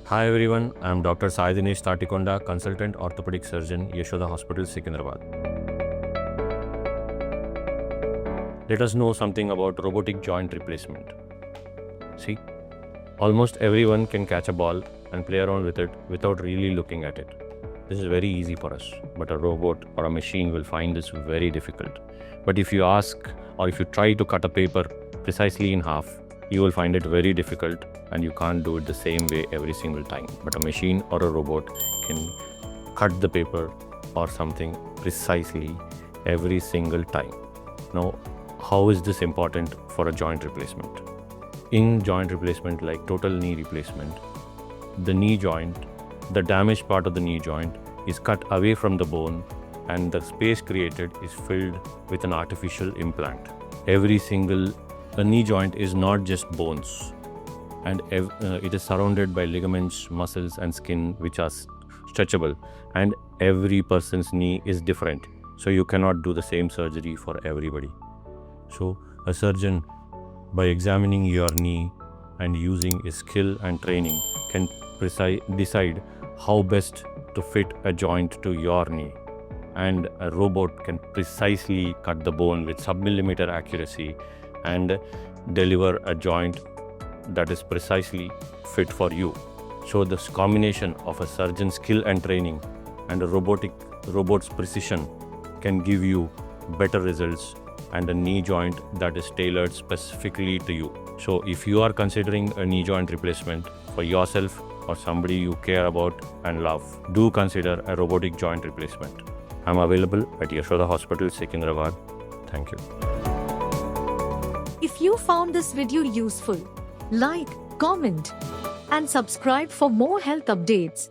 Hi everyone, I'm Dr. Sai Dinesh Thatikonda, Consultant Orthopedic Surgeon, Yashoda Hospitals, Secunderabad. Let us know something about robotic joint replacement. See, almost everyone can catch a ball and play around with it without really looking at it. This is very easy for us, but a robot or a machine will find this very difficult. But if you ask or if you try to cut a paper precisely in half, you will find it very difficult and you can't do it the same way every single time. But a machine or a robot can cut the paper or something precisely every single time. Now, how is this important for a joint replacement? In joint replacement, like total knee replacement, the knee joint, the damaged part of the knee joint is cut away from the bone and the space created is filled with an artificial implant. A knee joint is not just bones, and it is surrounded by ligaments, muscles and skin which are stretchable, and every person's knee is different, so you cannot do the same surgery for everybody. So a surgeon, by examining your knee and using his skill and training, can decide how best to fit a joint to your knee, and a robot can precisely cut the bone with submillimeter accuracy and deliver a joint that is precisely fit for you. So this combination of a surgeon's skill and training and a robot's precision can give you better results and a knee joint that is tailored specifically to you. So if you are considering a knee joint replacement for yourself or somebody you care about and love, do consider a robotic joint replacement. I'm available at Yashoda Hospitals, Secunderabad. Thank you. If you found this video useful, like, comment, and subscribe for more health updates.